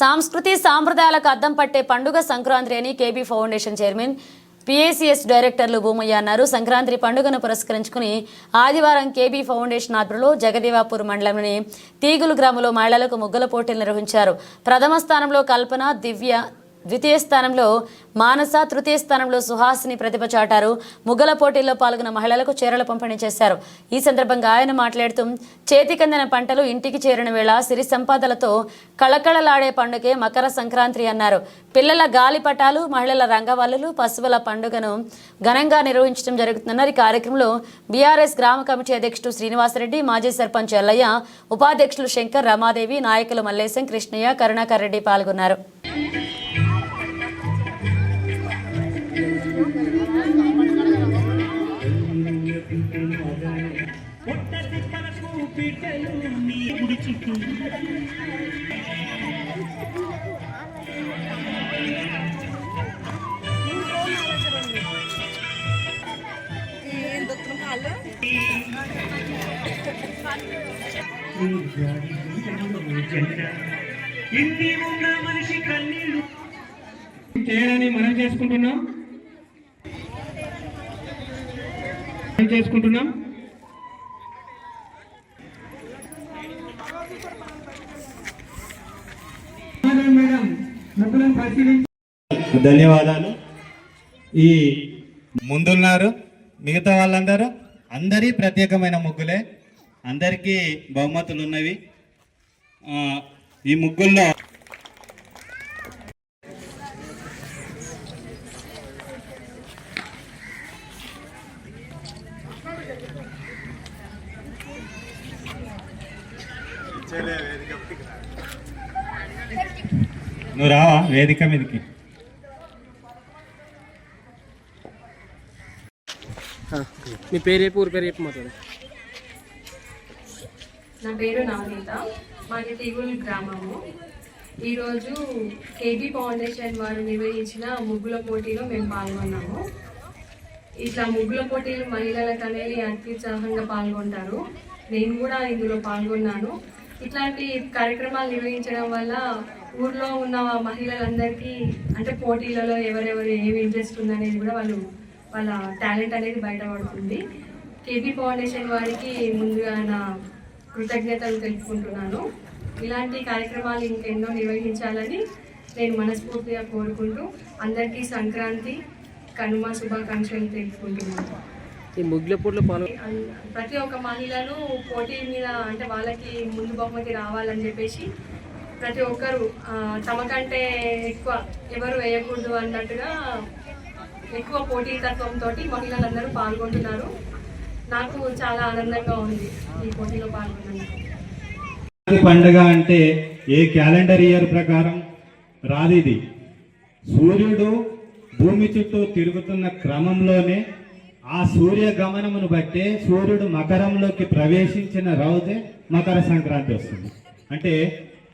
సంస్కృతి సాంప్రదాయాలకు అద్దం పట్టే పండుగ సంక్రాంతి అని కేబీ ఫౌండేషన్ చైర్మన్ పిఏసిఎస్ డైరెక్టర్లు భూమయ్య అన్నారు. సంక్రాంతి పండుగను పురస్కరించుకుని ఆదివారం కేబీ ఫౌండేషన్ ఆధ్వర్యంలో జగదేవాపూర్ మండలంలోని తీగులు గ్రామంలో మహిళలకు ముగ్గుల పోటీలు నిర్వహించారు. ప్రథమ స్థానంలో కల్పన, దివ్య, ద్వితీయ స్థానంలో మానస, తృతీయ స్థానంలో సుహాసిని ప్రతిభ చాటారు. ముగ్గుల పోటీల్లో పాల్గొన్న మహిళలకు చీరలు పంపిణీ చేశారు. ఈ సందర్భంగా ఆయన మాట్లాడుతూ చేతికందిన పంటలు ఇంటికి చేరిన వేళ సిరి సంపాదలతో కళకళలాడే పండుగే మకర సంక్రాంతి అన్నారు. పిల్లల గాలిపటాలు, మహిళల రంగవల్లులు, పశువుల పండుగను ఘనంగా నిర్వహించడం జరుగుతుందన్నారు. ఈ కార్యక్రమంలో బీఆర్ఎస్ గ్రామ కమిటీ అధ్యక్షుడు శ్రీనివాసరెడ్డి, మాజీ సర్పంచ్ ఎల్లయ్య, ఉపాధ్యక్షులు శంకర్, రమాదేవి, నాయకులు మల్లేశం, కృష్ణయ్య, కరుణాకర్ రెడ్డి పాల్గొన్నారు. చేయాలని మనం చేసుకుంటున్నాం. ధన్యవాదాలు. ఈ ముందున్నారు మిగతా వాళ్ళందరూ అందరి ప్రత్యేకమైన ముగ్గులే, అందరికీ బహుమతులు ఉన్నవి. ఈ ముగ్గుల్లో నువ్వు రావా వేదిక మీదకి? మీ పేరు ఊరి పేరు చెప్పి మాట్లాడు. నా పేరు నవనీత, మాది తీగుల్ గ్రామము. ఈరోజు కేబీ ఫౌండేషన్ వారు నిర్వహించిన ముగ్గుల పోటీలో మేము పాల్గొన్నాము. ఇట్లా ముగ్గుల పోటీలు మహిళలకు అనేది అత్యుత్సాహంగా పాల్గొంటారు. నేను కూడా ఇందులో పాల్గొన్నాను. ఇట్లాంటి కార్యక్రమాలు నిర్వహించడం వల్ల ఊర్లో ఉన్న మహిళలందరికీ అంటే పోటీలలో ఎవరెవరు ఏమి ఇంట్రెస్ట్ ఉందనేది కూడా వాళ్ళ టాలెంట్ అనేది బయటపడుతుంది. కేబీ ఫౌండేషన్ వారికి ముందుగా నా కృతజ్ఞతలు తెలుపుకుంటున్నాను. ఇలాంటి కార్యక్రమాలు ఇంకెన్నో నిర్వహించాలని నేను మనస్ఫూర్తిగా కోరుకుంటూ అందరికీ సంక్రాంతి, కనుమ శుభాకాంక్షలు తెలుపుకుంటున్నాను. ఈ ముగ్గుల పోటీలో ప్రతి ఒక్క మహిళలు పోటీ మీద అంటే వాళ్ళకి ముందు బహుమతి రావాలని చెప్పేసి ప్రతి ఒక్కరు తమకంటే ఎక్కువ ఎవరు వేయకూడదు అన్నట్టుగా ఎక్కువ పోటీతత్వంతో మహిళలందరూ పాల్గొంటున్నారు. నాకు చాలా ఆనందంగా ఉంది ఈ పోటీలో పాల్గొన్నందుకు. పండుగ అంటే ఏ క్యాలెండర్ ఇయర్ ప్రకారం రాదు. ఇది సూర్యుడు భూమి చుట్టూ తిరుగుతున్న క్రమంలోనే ఆ సూర్య గమనమును బట్టే సూర్యుడు మకరంలోకి ప్రవేశించిన రోజే మకర సంక్రాంతి వస్తుంది. అంటే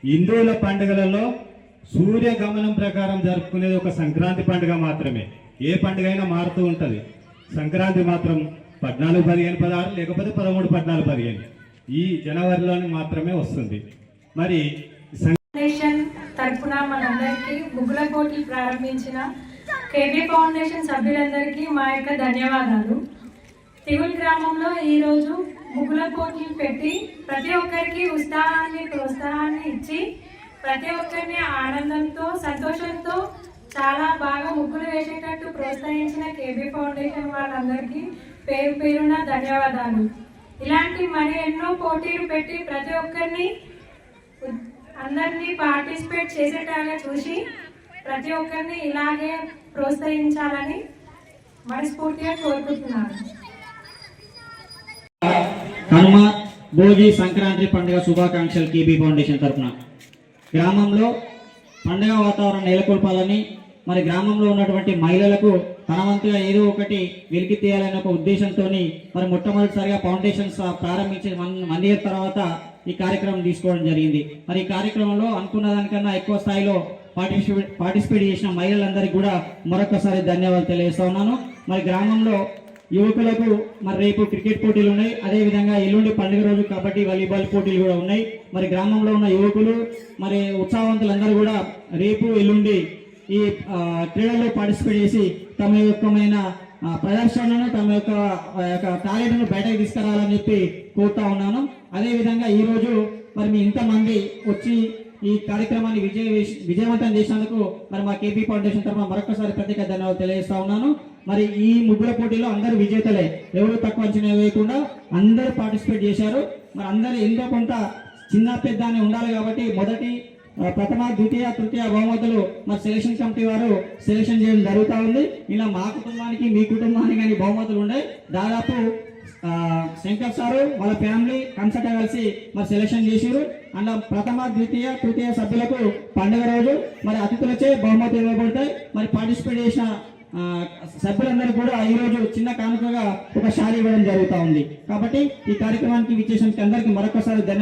హిందువుల పండుగలలో సూర్య గమనం ప్రకారం జరుపుకునేది ఒక సంక్రాంతి పండుగ మాత్రమే. ఏ పండుగ అయినా మారుతూ ఉంటుంది. సంక్రాంతి మాత్రం 14-15-16 లేకపోతే 13-14-15 ఈ జనవరిలోనే మాత్రమే వస్తుంది. మరి ఫౌండేషన్ తరఫున మనందరికీ ముగ్గుల పోటీ ప్రారంభించిన కేబీ ఫౌండేషన్ సభ్యులందరికీ మా యొక్క ధన్యవాదాలు. తిగుల్ గ్రామంలో ఈరోజు ముగ్గుల పోటీలు పెట్టి ప్రతి ఒక్కరికి ప్రోత్సాహాన్ని ఇచ్చి ప్రతి ఒక్కరిని ఆనందంతో సంతోషంతో చాలా బాగా ముగ్గులు వేసేటట్టు ప్రోత్సహించిన కేబీ ఫౌండేషన్ వాళ్ళందరికీ పేరు పేరున ధన్యవాదాలు. ఇలాంటి మరి ఎన్నో పోటీలు పెట్టి ప్రతి ఒక్కరిని అందరినీ పార్టిసిపేట్ చేసేటగా చూసి ప్రతి ఒక్కరిని ఇలాగే ప్రోత్సహించాలని మనస్ఫూర్తిగా కోరుకుంటున్నాను. కనుమ, భోగి, సంక్రాంతి పండుగ శుభాకాంక్షలు కేబీ ఫౌండేషన్ తరఫున. గ్రామంలో పండుగ వాతావరణం నెలకొల్పాలని, మరి గ్రామంలో ఉన్నటువంటి మహిళలకు తన వంతుగా ఏదో ఒకటి వెలికి తీయాలనే ఒక ఉద్దేశంతో మరి మొట్టమొదటిసారిగా ఫౌండేషన్ ప్రారంభించి 1 year తర్వాత ఈ కార్యక్రమం తీసుకోవడం జరిగింది. మరి ఈ కార్యక్రమంలో అనుకున్న దానికన్నా ఎక్కువ స్థాయిలో పార్టిసిపేట్ చేసిన మహిళలందరికీ కూడా మరొకసారి ధన్యవాదాలు తెలియజేస్తా ఉన్నాను. మరి గ్రామంలో యువకులకు మరి రేపు క్రికెట్ పోటీలు ఉన్నాయి. అదేవిధంగా ఎల్లుండి పండుగ రోజు కబడ్డీ, వాలీబాల్ పోటీలు కూడా ఉన్నాయి. మరి గ్రామంలో ఉన్న యువకులు మరి ఉత్సాహవంతులందరూ కూడా రేపు ఎల్లుండి ఈ క్రీడల్లో పార్టిసిపేట్ చేసి తమ యొక్కమైన ప్రదర్శనను తమ యొక్క టాలెంట్ను బయటకు తీసుకురావాలని చెప్పి కోరుతా ఉన్నాను. అదేవిధంగా ఈరోజు మరి మీ ఇంతమంది వచ్చి ఈ కార్యక్రమాన్ని విజయవంతం చేసినందుకు మరి మా కేబీ ఫౌండేషన్ తరఫున మరొకసారి ప్రత్యేక ధన్యవాదాలు తెలియజేస్తా ఉన్నాను. మరి ఈ ముగ్గుల పోటీలో అందరూ విజేతలే, ఎవరు తక్కువ అంచనా వేయకుండా అందరూ పార్టిసిపేట్ చేశారు. మరి అందరూ ఎంతో కొంత చిన్న పెద్ద అని ఉండాలి కాబట్టి మొదటి ప్రథమ ద్వితీయ తృతీయ బహుమతులు మరి సెలక్షన్ కమిటీ వారు సెలక్షన్ చేయడం జరుగుతూ ఉంది. ఇలా మా కుటుంబానికి మీ కుటుంబానికి కానీ బహుమతులు ఉన్నాయి. దాదాపు శంకర్ సారు వాళ్ళ ఫ్యామిలీ కన్సల్ట్ కలిసి మరి సెలక్షన్ చేసారు. అందులో ప్రథమ ద్వితీయ తృతీయ సభ్యులకు పండుగ రోజు మరి అతిథులచే బహుమతులు ఇవ్వబడతాయి. మరి పార్టిసిపేట్ చేసిన సభ్యులందరూ కూడా ఈ రోజు చిన్న కానుకగా ఒక శారీ ఇవ్వడం జరుగుతూ ఉంది. కాబట్టి ఈ కార్యక్రమానికి విచ్చేసినందుకు అందరికీ మరొకసారి ధన్యవాదాలు.